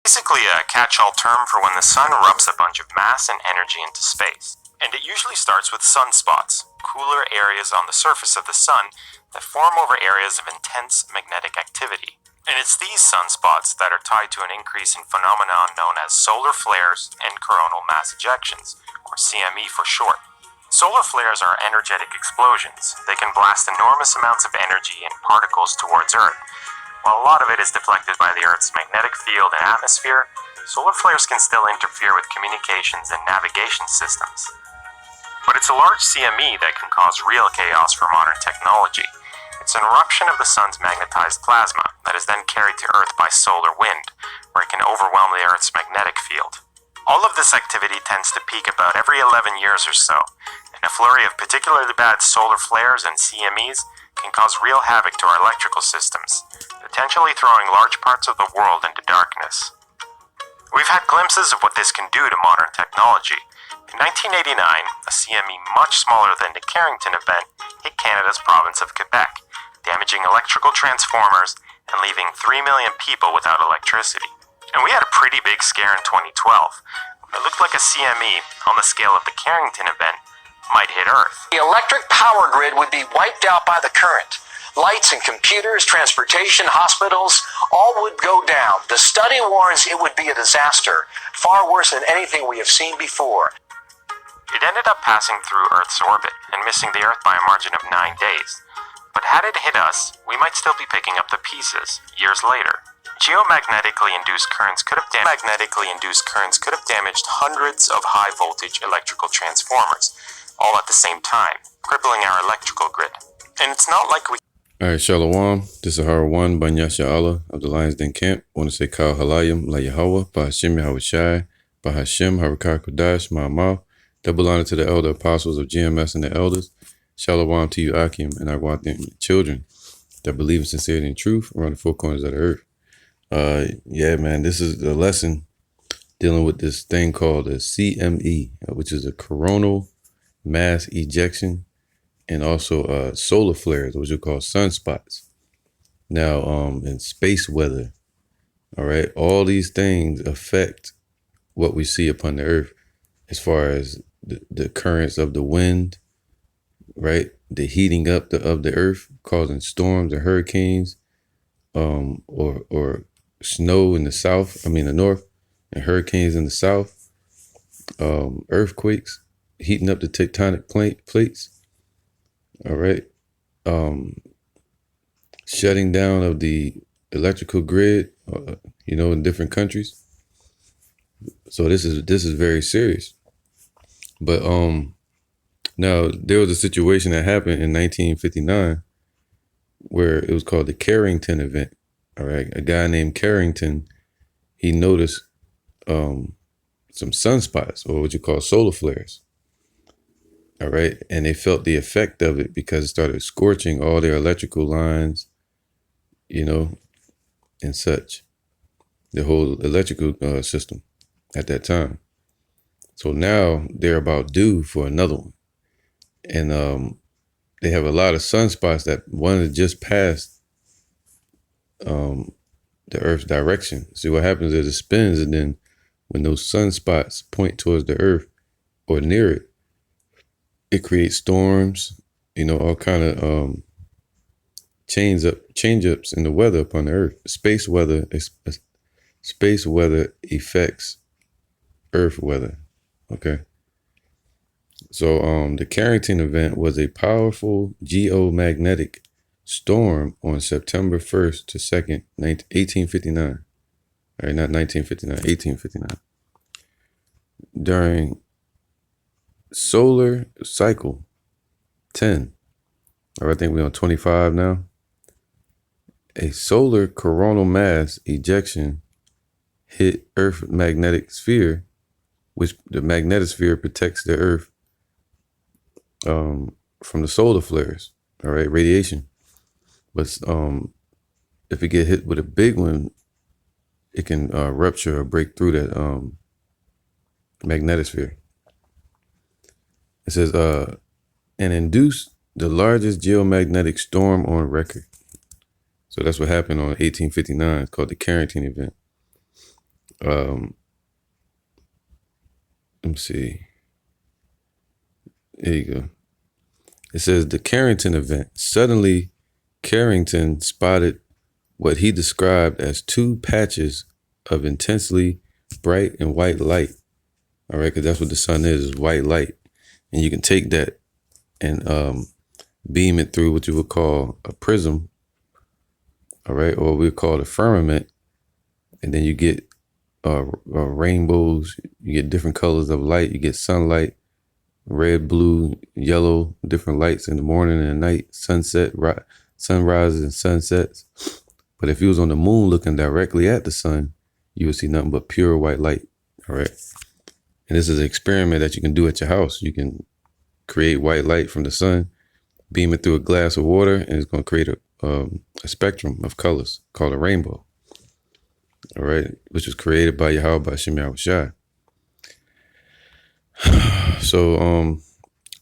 Basically a catch-all term for when the sun erupts a bunch of mass and energy into space. And it usually starts with sunspots, cooler areas on the surface of the sun that form over areas of intense magnetic activity. And it's these sunspots that are tied to an increase in phenomenon known as solar flares and coronal mass ejections, or CME for short. Solar flares are energetic explosions. They can blast enormous amounts of energy and particles towards Earth. While a lot of it is deflected by the Earth's magnetic field and atmosphere, solar flares can still interfere with communications and navigation systems. But it's a large CME that can cause real chaos for modern technology. It's an eruption of the sun's magnetized plasma that is then carried to Earth by solar wind, where it can overwhelm the Earth's magnetic field. All of this activity tends to peak about every 11 years or so, and a flurry of particularly bad solar flares and CMEs can cause real havoc to our electrical systems, potentially throwing large parts of the world into darkness. We've had glimpses of what this can do to modern technology. In 1989, a CME much smaller than the Carrington event hit Canada's province of Quebec, damaging electrical transformers and leaving 3 million people without electricity. And we had a pretty big scare in 2012. It looked like a CME on the scale of the Carrington event might hit Earth. The electric power grid would be wiped out by the current. Lights and computers, transportation, hospitals, all would go down. The study warns it would be a disaster, far worse than anything we have seen before. It ended up passing through Earth's orbit and missing the Earth by a margin of 9 days. But had it hit us, we might still be picking up the pieces years later. Geomagnetically induced currents could have damaged hundreds of high-voltage electrical transformers, all at the same time, crippling our electrical grid. And it's not like we... All right, Shalom. This is Har1 Banyasha Allah of the Lions Den Camp. I want to say Kal Halayim La Yahweh, Bahashim Yahushai, Bahashim Harakar Kodash, Ma'amaw. Double honor to the elder apostles of GMS and the elders. Shalom to you, Akim, and Agwatim, children that believe in sincerity and truth around the four corners of the earth. Yeah, man, this is a lesson dealing with this thing called a CME, which is a coronal mass ejection, and also solar flares, which are called sunspots. Now, in space weather, all right, all these things affect what we see upon the earth as far as the currents of the wind, right? The heating up of the earth, causing storms or hurricanes, or snow in the north, and hurricanes in the south, earthquakes, heating up the tectonic plates, all right? Shutting down of the electrical grid, in different countries. So this is very serious. But now there was a situation that happened in 1959 where it was called the Carrington event. All right, a guy named Carrington, he noticed some sunspots, or what you call solar flares. All right, and they felt the effect of it because it started scorching all their electrical lines, and such, the whole electrical system at that time. So now they're about due for another one. And they have a lot of sunspots that one that just passed the Earth's direction. See, what happens is it spins, and then when those sunspots point towards the Earth or near it, it creates storms, all kind of change-ups in the weather upon the Earth. Space weather affects Earth weather. Okay. So the Carrington event was a powerful geomagnetic storm on September 1st to 2nd, 1859. All right, not 1959, 1859. During solar cycle 10, or I think we're on 25 now, a solar coronal mass ejection hit Earth magnetic sphere, which the magnetosphere protects the Earth from the solar flares, all right, radiation. But if it get hit with a big one, it can rupture or break through that magnetosphere. It says, and induce the largest geomagnetic storm on record. So that's what happened on 1859. It's called the Carrington event. Let me see. There you go. It says the Carrington event. Suddenly, Carrington spotted what he described as two patches of intensely bright and white light. All right, because that's what the sun is white light. And you can take that and beam it through what you would call a prism, all right, or we call it a firmament. And then you get rainbows, you get different colors of light, you get sunlight, red, blue, yellow, different lights in the morning and the night, sunrises and sunsets. But if you was on the moon looking directly at the sun, you would see nothing but pure white light. All right. And this is an experiment that you can do at your house. You can create white light from the sun, beam it through a glass of water, and it's going to create a spectrum of colors called a rainbow. All right. Which was created by Yahweh Bashim Yahushai. So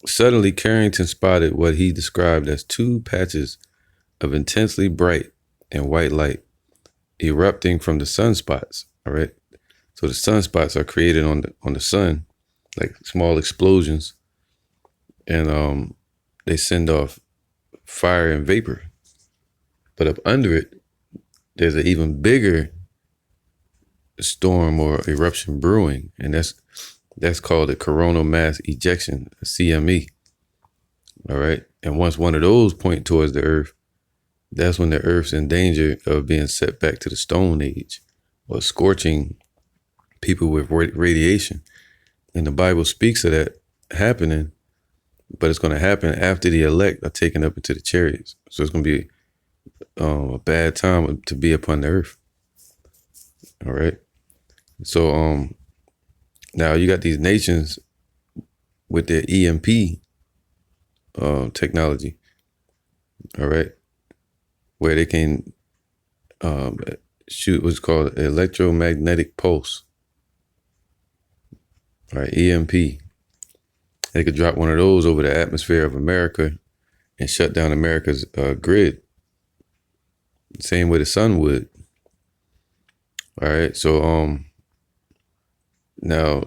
suddenly Carrington spotted what he described as two patches of intensely bright and white light erupting from the sunspots. All right. So the sunspots are created on the sun, like small explosions, and they send off fire and vapor. But up under it, there's an even bigger storm or eruption brewing, and that's called a coronal mass ejection, a CME. All right. And once one of those point towards the earth, that's when the earth's in danger of being set back to the Stone Age or scorching people with radiation. And the Bible speaks of that happening, but it's going to happen after the elect are taken up into the chariots. So it's going to be a bad time to be upon the earth. All right. So now you got these nations with their EMP technology. All right. Where they can shoot what's called electromagnetic pulse. All right, EMP. They could drop one of those over the atmosphere of America and shut down America's grid. Same way the sun would. All right, so now,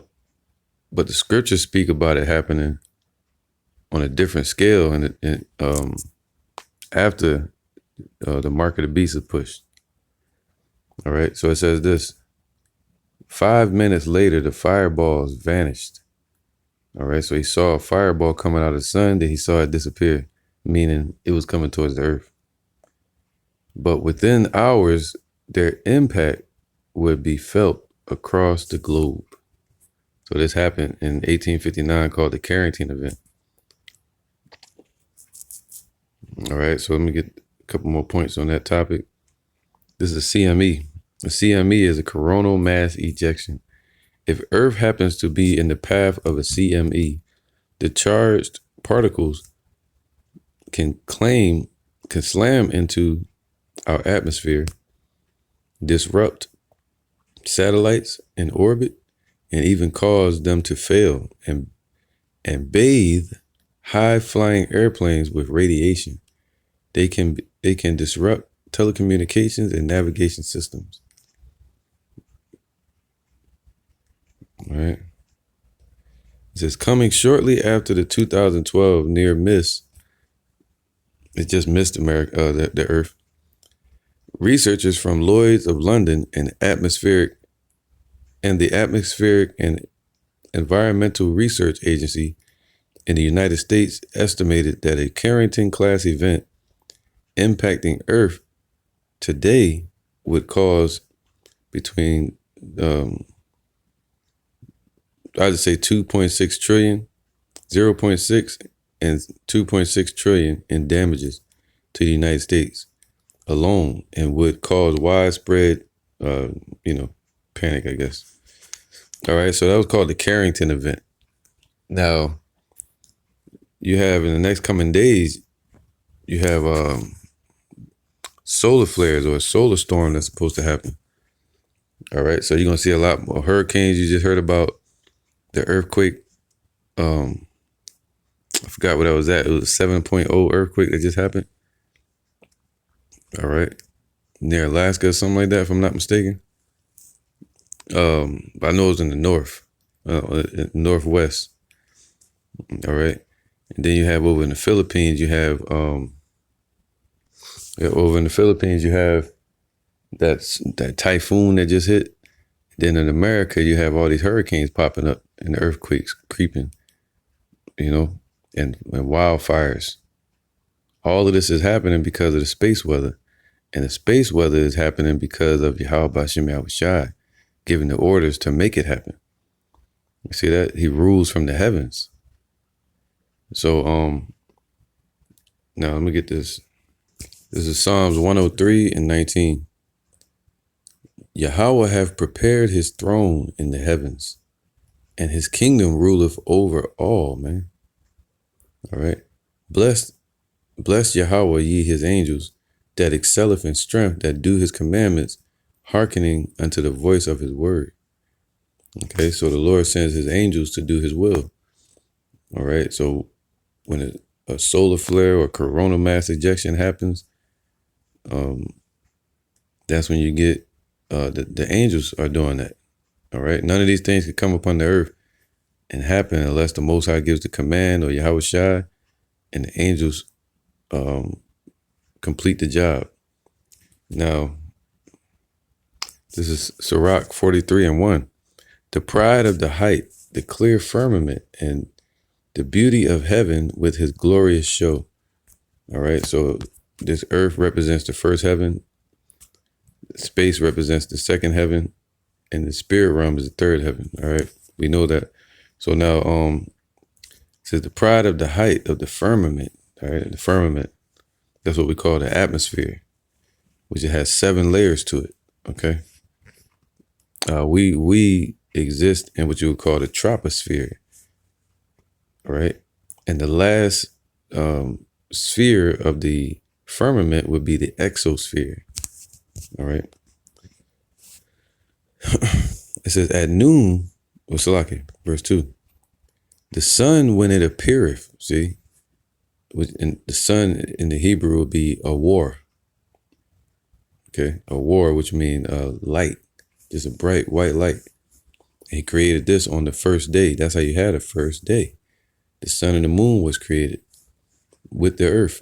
but the scriptures speak about it happening on a different scale, and after the mark of the beast is pushed. All right, so it says this: 5 minutes later, the fireballs vanished. All right, so he saw a fireball coming out of the sun, then he saw it disappear, meaning it was coming towards the earth. But within hours, their impact would be felt across the globe. So this happened in 1859, called the Carrington event. All right, so let me get a couple more points on that topic. This is a CME. A CME is a coronal mass ejection. If Earth happens to be in the path of a CME, the charged particles can slam into our atmosphere, disrupt satellites in orbit, and even cause them to fail and bathe high-flying airplanes with radiation. They can disrupt telecommunications and navigation systems. All right. It says coming shortly after the 2012 near miss. It just missed America, the Earth. Researchers from Lloyd's of London and the Atmospheric and Environmental Research Agency in the United States estimated that a Carrington-class event impacting Earth today would cause between, I'd say 2.6 trillion, 0.6 and 2.6 trillion in damages to the United States alone, and would cause widespread, panic, I guess. All right, so that was called the Carrington event. Now, you have in the next coming days, you have solar flares or a solar storm that's supposed to happen. All right, so you're gonna see a lot more hurricanes. You just heard about the earthquake. I forgot what that was at. It was a 7.0 earthquake that just happened. All right, near Alaska or something like that, if I'm not mistaken. I know it's in the north, northwest. All right. And then you have over in the Philippines, you have that typhoon that just hit. Then in America, you have all these hurricanes popping up and earthquakes creeping, and wildfires. All of this is happening because of the space weather. And the space weather is happening because of Yahweh Bashem Yahushai giving the orders to make it happen. You see that? He rules from the heavens. So now let me get this. This is Psalms 103 and 19. Yahweh have prepared his throne in the heavens, and his kingdom ruleth over all, man. All right. Bless Yahweh, ye his angels, that excelleth in strength, that do his commandments, hearkening unto the voice of his word. Okay, so the Lord sends his angels to do his will. All right, so when a solar flare or coronal mass ejection happens, that's when you get the angels are doing that. All right, none of these things can come upon the earth and happen unless the Most High gives the command or Yahweh Shai, and the angels complete the job. Now, this is Sirach 43 and 1. The pride of the height, the clear firmament, and the beauty of heaven with his glorious show. All right, so this earth represents the first heaven, space represents the second heaven, and the spirit realm is the third heaven. All right, we know that. So now, it says the pride of the height of the firmament. All right, the firmament, that's what we call the atmosphere, which it has 7 layers to it. Okay, we exist in what you would call the troposphere. All right, and the last sphere of the firmament would be the exosphere. All right. It says at noon, Salaki, verse 2. The sun when it appeareth, see, and the sun in the Hebrew would be a war. Okay, a war, which means light, just a bright white light. He created this on the first day. That's how you had a first day. The sun and the moon was created with the earth.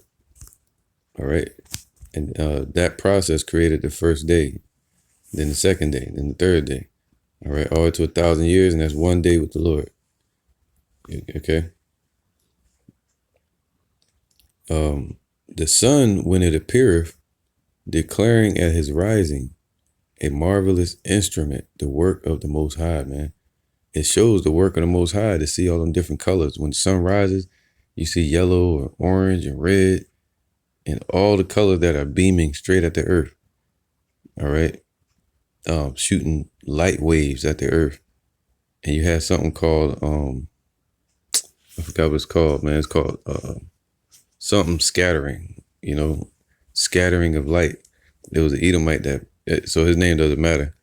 All right. And that process created the first day, then the second day, then the third day. All right. All to 1,000 years. And that's one day with the Lord. Okay. The sun, when it appeareth, declaring at his rising, a marvelous instrument, the work of the Most High, man. It shows the work of the Most High to see all them different colors. When the sun rises, you see yellow or orange and red and all the colors that are beaming straight at the earth. All right. Shooting light waves at the earth. And you have something called, I forgot what it's called, man. It's called something scattering, scattering of light. There was an Edomite so his name doesn't matter,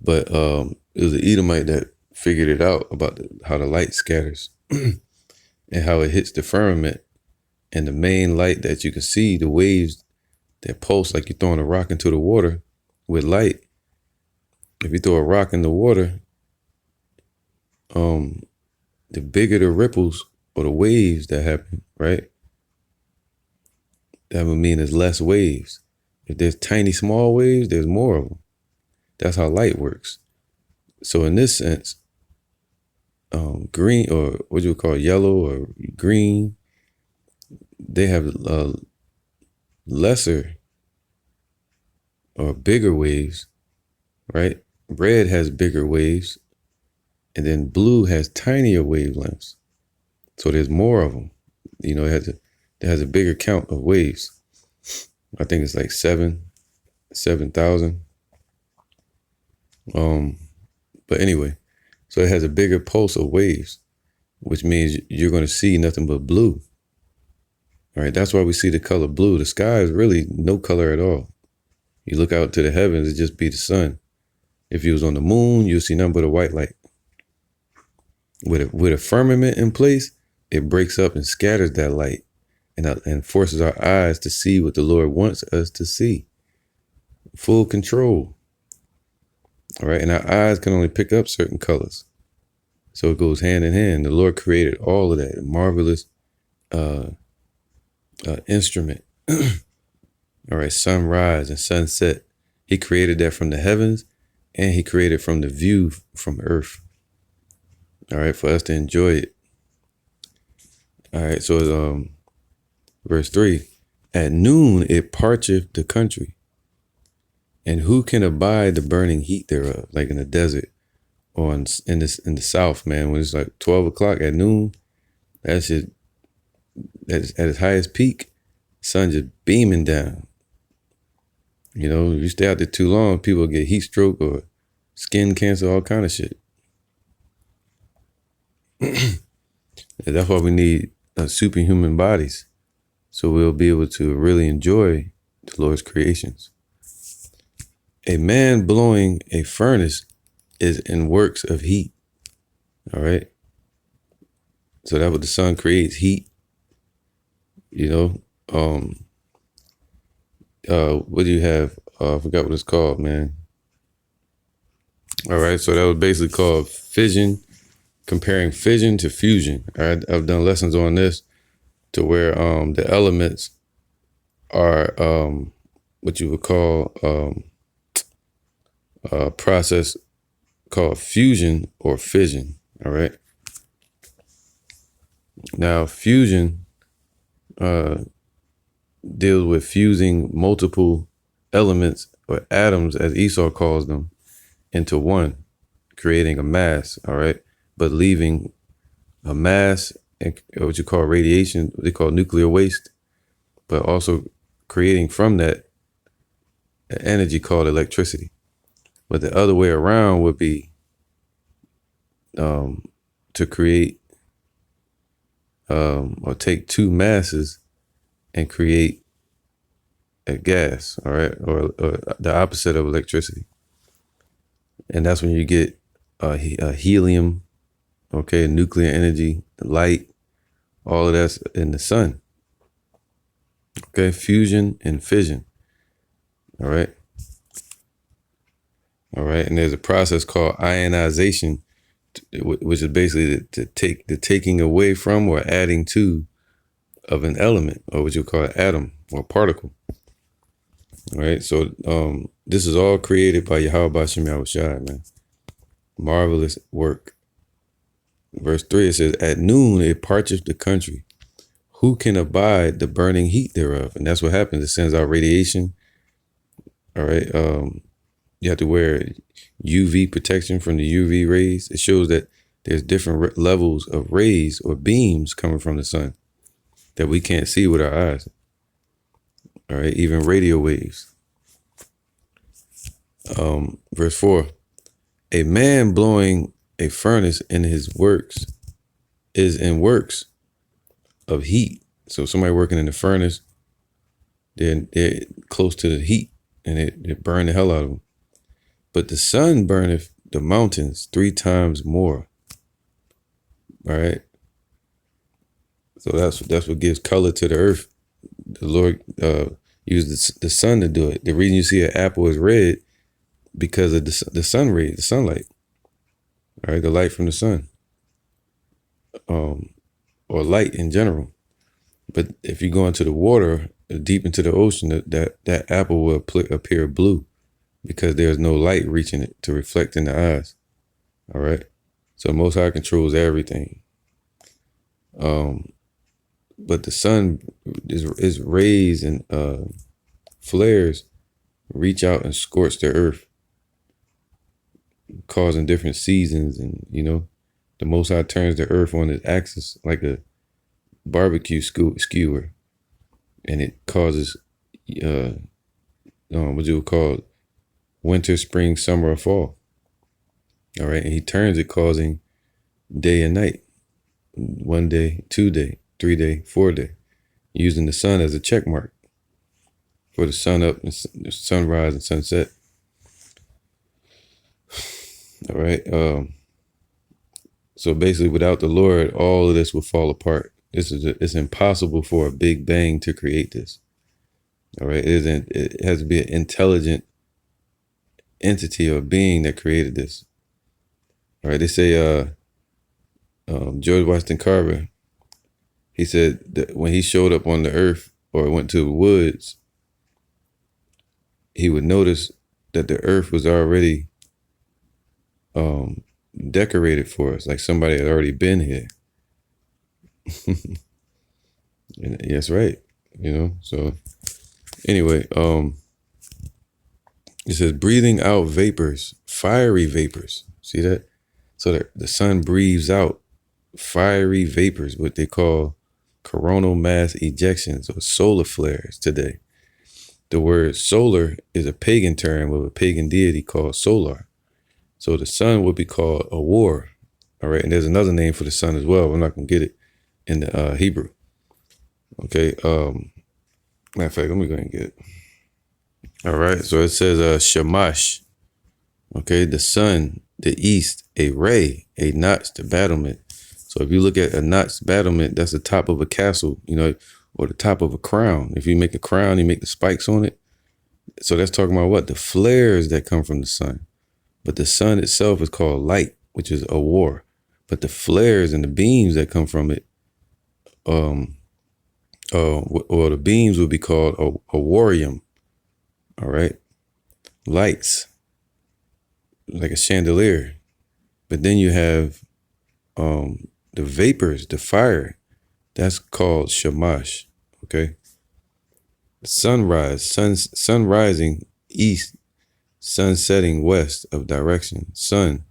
but it was an Edomite that figured it out about how the light scatters and how it hits the firmament, and the main light that you can see, the waves that pulse like you're throwing a rock into the water with light. If you throw a rock in the water, the bigger the ripples or the waves that happen, right? That would mean there's less waves. If there's tiny, small waves, there's more of them. That's how light works. So in this sense, green, or what you would call yellow or green, they have lesser or bigger waves, right? Red has bigger waves, and then blue has tinier wavelengths. So there's more of them. It has a bigger count of waves. I think it's like 7,000. But anyway, so it has a bigger pulse of waves, which means you're going to see nothing but blue. All right, that's why we see the color blue. The sky is really no color at all. You look out to the heavens, it just be the sun. If you was on the moon, you'll see nothing but a white light. With a firmament in place, it breaks up and scatters that light and forces our eyes to see what the Lord wants us to see. Full control. All right. And our eyes can only pick up certain colors. So it goes hand in hand. The Lord created all of that. A marvelous instrument. All right. Sunrise and sunset. He created that from the heavens, and he created from the view from earth. All right. For us to enjoy it. All right. So verse 3. At noon it parcheth the country. And who can abide the burning heat thereof? Like in the desert or in the south, man, when it's like 12 o'clock at noon, that's it. At its highest peak, sun just beaming down. You know, if you stay out there too long, people get heat stroke or skin cancer, all kind of shit. That's why we need superhuman bodies, so we'll be able to really enjoy the Lord's creations. A man blowing a furnace is in works of heat. All right. So that's what the sun creates, heat. You know, what do you have? I forgot what it's called, man. All right. So that was basically called fission, comparing fission to fusion. All right. I've done lessons on this to where the elements are what you would call a process called fusion or fission. All right. Now, fusion deals with fusing multiple elements or atoms, as Esau calls them, into one, creating a mass. All right. But leaving a mass and what you call radiation, what they call nuclear waste, but also creating from that energy called electricity. But the other way around would be to create or take two masses and create a gas, all right, or the opposite of electricity. And that's when you get helium, okay, nuclear energy, light, all of that's in the sun. Okay, fusion and fission. All right. All right. And there's a process called ionization, which is basically the taking away from or adding to of an element, or what you call an atom or particle. All right. So this is all created by Yahweh Shem Yahushai, man. Marvelous work. Verse 3, it says, at noon it parcheth the country. Who can abide the burning heat thereof? And that's what happens. It sends out radiation. All right. You have to wear UV protection from the UV rays. It shows that there's different levels of rays or beams coming from the sun that we can't see with our eyes. All right. Even radio waves. Verse 4, a man blowing a furnace in his works is in works of heat. So somebody working in the furnace, they're close to the heat and it burn the hell out of them. But the sun burneth the mountains 3 times more. All right. So that's what gives color to the earth. The Lord used the sun to do it. The reason you see an apple is red because of the sun rays, the sunlight. All right, the light from the sun, or light in general. But if you go into the water, deep into the ocean, that apple will appear blue because there's no light reaching it to reflect in the eyes. All right, so Most High controls everything. But the sun is rays and flares reach out and scorch the earth, causing different seasons. And, you know, the Most High turns the earth on its axis like a barbecue skewer. And it causes, what you would call winter, spring, summer, or fall. All right. And he turns it causing day and night, 1 day, 2 day, 3 day, 4 day, using the sun as a check mark for the sun up and the sunrise and sunset. All right. So basically, without the Lord, all of this will fall apart. It's impossible for a big bang to create this. All right. It has to be an intelligent entity or being that created this. All right, they say George Washington Carver, he said that when he showed up on the earth or went to the woods, he would notice that the earth was already decorated for us, like somebody had already been here. And that's right, so anyway, it says breathing out vapors, fiery vapors. See that? So that the sun breathes out fiery vapors, what they call coronal mass ejections or solar flares today. The word solar is a pagan term of a pagan deity called Solar. So the sun would be called a war. All right. And there's another name for the sun as well. I'm not going to get it in the Hebrew. Okay. Matter of fact, let me go ahead and get it. All right. So it says Shamash. Okay. The sun, the east, a ray, a notched battlement. So if you look at a notched battlement, that's the top of a castle, or the top of a crown. If you make a crown, you make the spikes on it. So that's talking about what? The flares that come from the sun. But the sun itself is called light, which is a war. But the flares and the beams that come from it, or the beams would be called a warium. All right. Lights, like a chandelier. But then you have the vapors, the fire. That's called shamash. Okay. Sunrise, sun rising east, sun setting west of direction. Sun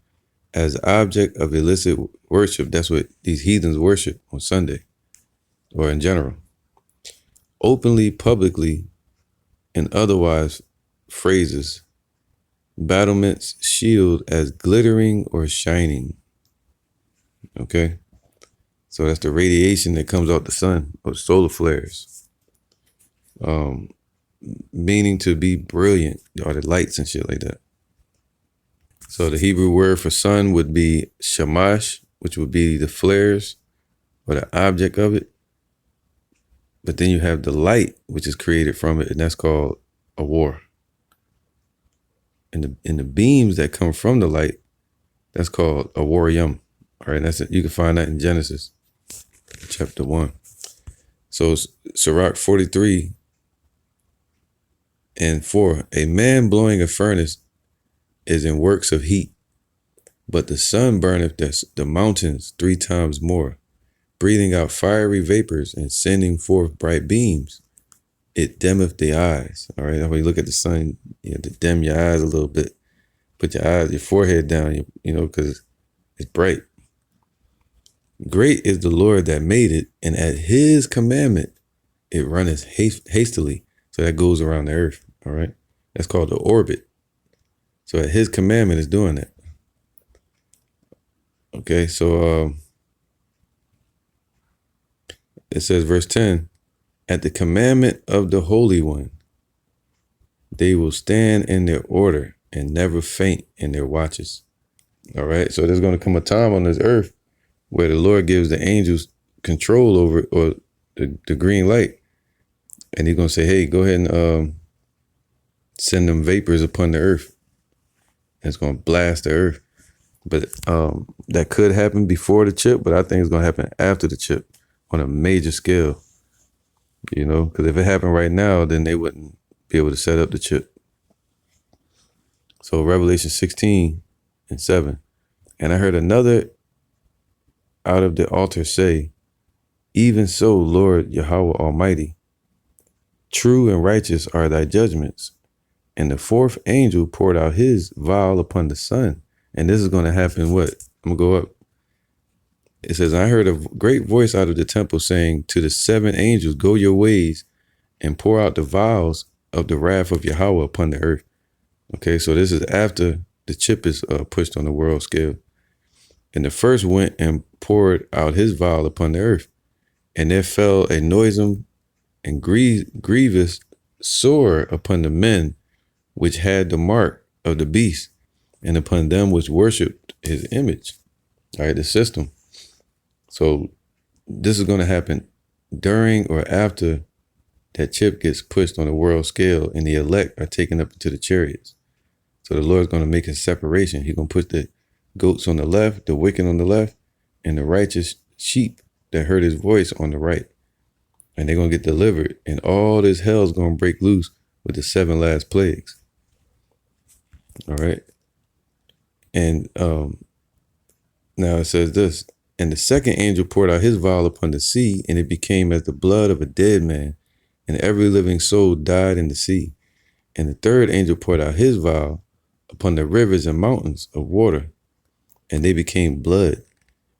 as object of illicit worship. That's what these heathens worship on Sunday or in general. Openly, publicly, and otherwise phrases. Battlements, shield as glittering or shining. Okay. So that's the radiation that comes out the sun or solar flares. Meaning to be brilliant, or the lights and shit like that. So the Hebrew word for sun would be shamash, which would be the flares or the object of it. But then you have the light, which is created from it, and that's called a war. And the beams that come from the light, that's called a warium. All right, that's it. You can find that in Genesis chapter 1. So Sirach 43 and 4. A man blowing a furnace is in works of heat, but the sun burneth the mountains 3 times more, breathing out fiery vapors and sending forth bright beams. It dimmeth the eyes. All right, when you look at the sun, you have to dim your eyes a little bit. Put your forehead down, because it's bright. Great is the Lord that made it, and at his commandment it runneth hastily. So that goes around the earth. All right, that's called the orbit. So at his commandment is doing that. Okay, so it says, verse 10, at the commandment of the Holy One, they will stand in their order and never faint in their watches. All right, so there's going to come a time on this earth where the Lord gives the angels control over it, or the green light. And he's going to say, hey, go ahead and send them vapors upon the earth. And it's going to blast the earth. But that could happen before the chip, but I think it's going to happen after the chip on a major scale. Because if it happened right now, then they wouldn't be able to set up the chip. So Revelation 16 and 7. And I heard another out of the altar say, even so, Lord Yahweh Almighty, true and righteous are thy judgments. And the 4th angel poured out his vial upon the sun. And this is going to happen what? I'm going to go up. It says, I heard a great voice out of the temple saying to the 7 angels, go your ways and pour out the vials of the wrath of Yahweh upon the earth. Okay, so this is after the chip is pushed on the world scale. And the first went and poured out his vial upon the earth. And there fell a noisome and grievous sore upon the men which had the mark of the beast, and upon them which worshipped his image. All right, the system. So this is going to happen during or after that chip gets pushed on the world scale and the elect are taken up into the chariots. So the Lord's going to make a separation. He's going to put the goats on the left, the wicked on the left, and the righteous sheep that heard his voice on the right. And they're going to get delivered. And all this hell's going to break loose with the 7 last plagues. All right. And now it says this. And the second angel poured out his vial upon the sea, and it became as the blood of a dead man, and every living soul died in the sea. And the third angel poured out his vial upon the rivers and mountains of water, and they became blood.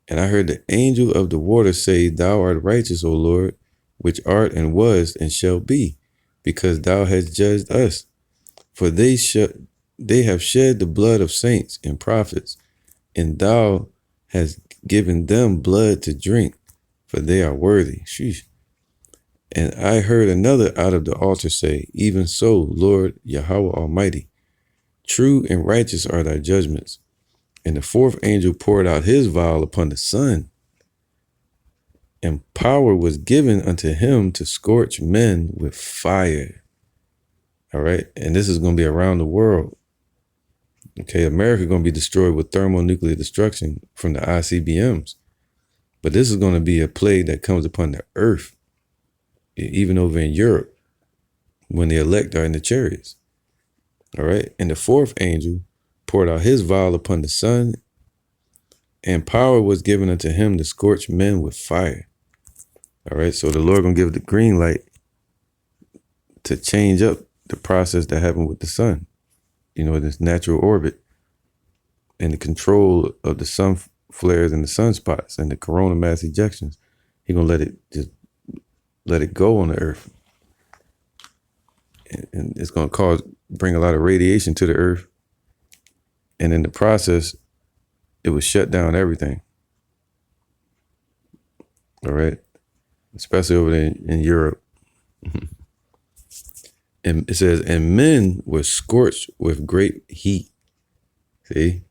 And I heard the angel of the water say, Thou art righteous, O Lord, which art and was and shall be, because thou hast judged us. For they have shed the blood of saints and prophets, and thou hast given them blood to drink, for they are worthy. Sheesh. And I heard another out of the altar say, Even so, Lord Yahweh Almighty, true and righteous are thy judgments. And the fourth angel poured out his vial upon the sun, and power was given unto him to scorch men with fire. All right. And this is going to be around the world. Okay. America is going to be destroyed with thermonuclear destruction from the ICBMs. But this is going to be a plague that comes upon the earth, even over in Europe, when the elect are in the chariots. All right. And the fourth angel poured out his vial upon the sun, and power was given unto him to scorch men with fire. All right. So the Lord going to give the green light to change up the process that happened with the sun, this natural orbit, and the control of the sun flares and the sunspots and the coronal mass ejections. He's going to let it go on the earth. And it's going to bring a lot of radiation to the earth. And in the process, it would shut down everything. All right. Especially over there in Europe. And it says, and men were scorched with great heat. See?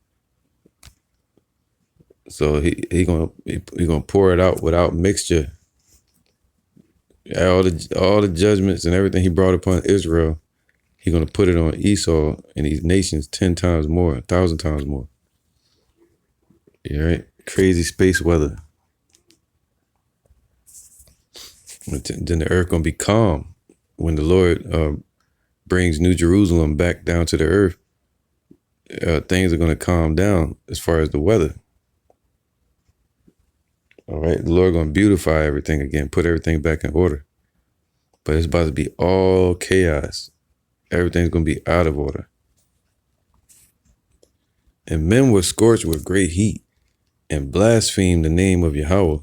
So he gonna pour it out without mixture. All the judgments and everything he brought upon Israel, he's gonna put it on Esau and these nations 10 times more, 1,000 times more. Yeah, right? Crazy space weather. Then the earth gonna be calm when the Lord brings New Jerusalem back down to the earth. Things are gonna calm down as far as the weather. All right, the Lord gonna beautify everything again, put everything back in order. But it's about to be all chaos. Everything's gonna be out of order. And men were scorched with great heat, and blasphemed the name of Yahweh,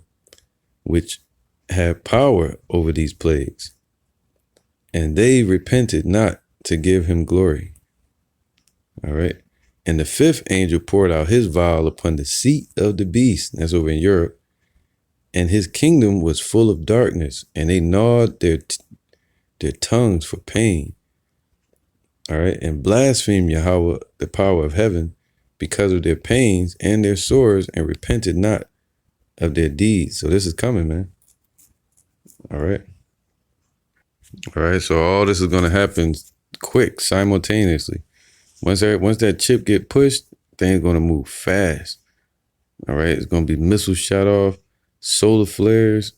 which had power over these plagues. And they repented not to give him glory. All right. And the fifth angel poured out his vial upon the seat of the beast. That's over in Europe. And his kingdom was full of darkness, and they gnawed their tongues for pain. All right. And blasphemed Yahweh, the power of heaven, because of their pains and their sores, and repented not of their deeds. So this is coming, man. All right. All right. So all this is going to happen quick, simultaneously. Once that chip get pushed, things going to move fast. All right. It's going to be missiles shot off, solar flares,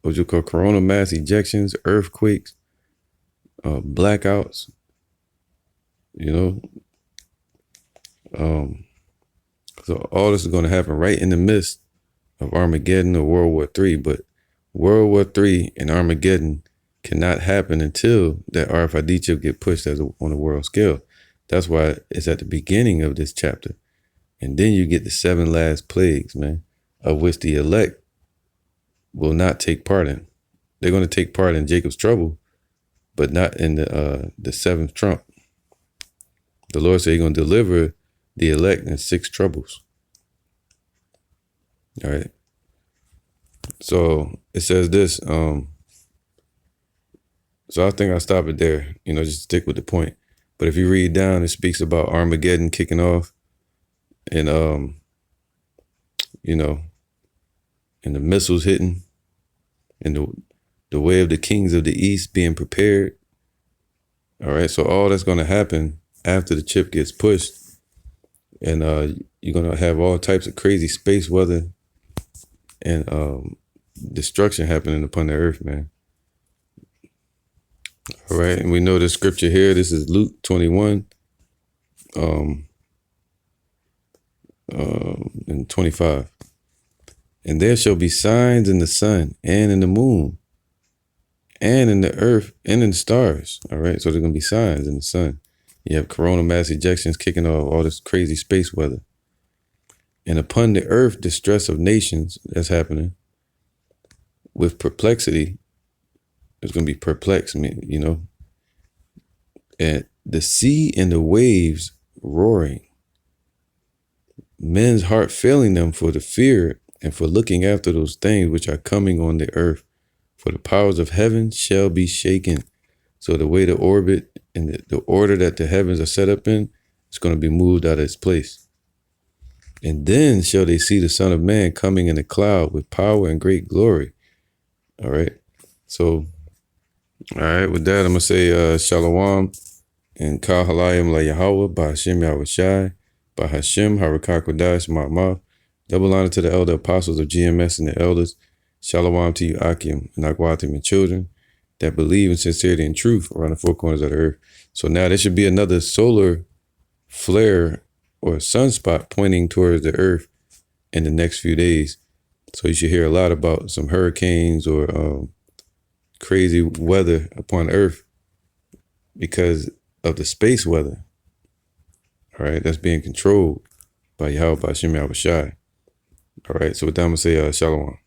what you call coronal mass ejections, earthquakes, blackouts, so all this is going to happen right in the midst of Armageddon or World War III. But World War III and Armageddon cannot happen until that RFID chip get pushed on a world scale. That's why it's at the beginning of this chapter. And then you get the 7 last plagues, man, of which the elect will not take part in. They're going to take part in Jacob's trouble, but not in the 7th trump. The Lord said he's going to deliver the elect in 6 troubles. All right. So it says this. So I think I'll stop it there, just stick with the point. But if you read down, it speaks about Armageddon kicking off, and, and the missiles hitting, and the way of the kings of the east being prepared. All right. So all that's going to happen after the chip gets pushed, and you're gonna have all types of crazy space weather and destruction happening upon the earth, man. All right, and we know the scripture here. This is Luke 21, and 25. And there shall be signs in the sun and in the moon and in the earth and in the stars. All right, so there's gonna be signs in the sun. You have coronal mass ejections kicking off all this crazy space weather. And upon the earth, distress of nations, that's happening. With perplexity, it's going to be perplexed, you know. And the sea and the waves roaring. Men's heart failing them for the fear and for looking after those things which are coming on the earth. For the powers of heaven shall be shaken. So the way the orbit and the order that the heavens are set up in, it's going to be moved out of its place. And then shall they see the Son of Man coming in a cloud with power and great glory. All right. So, all right, with that, I'm going to say Shalom and Kal Halayim La Yahweh, Bahashem Yahushai, Bahashem Harakah Kodash Ma'amah. Double honor to the elder apostles of GMS and the elders. Shalom to you, Akim, and Akwatim, and children that believe in sincerity and truth around the four corners of the earth. So now there should be another solar flare or sunspot pointing towards the earth in the next few days. So you should hear a lot about some hurricanes or crazy weather upon earth because of the space weather. All right, that's being controlled by Yahweh Ba'ashem Yahushai. All right, so with that, I'm going to say Shalom.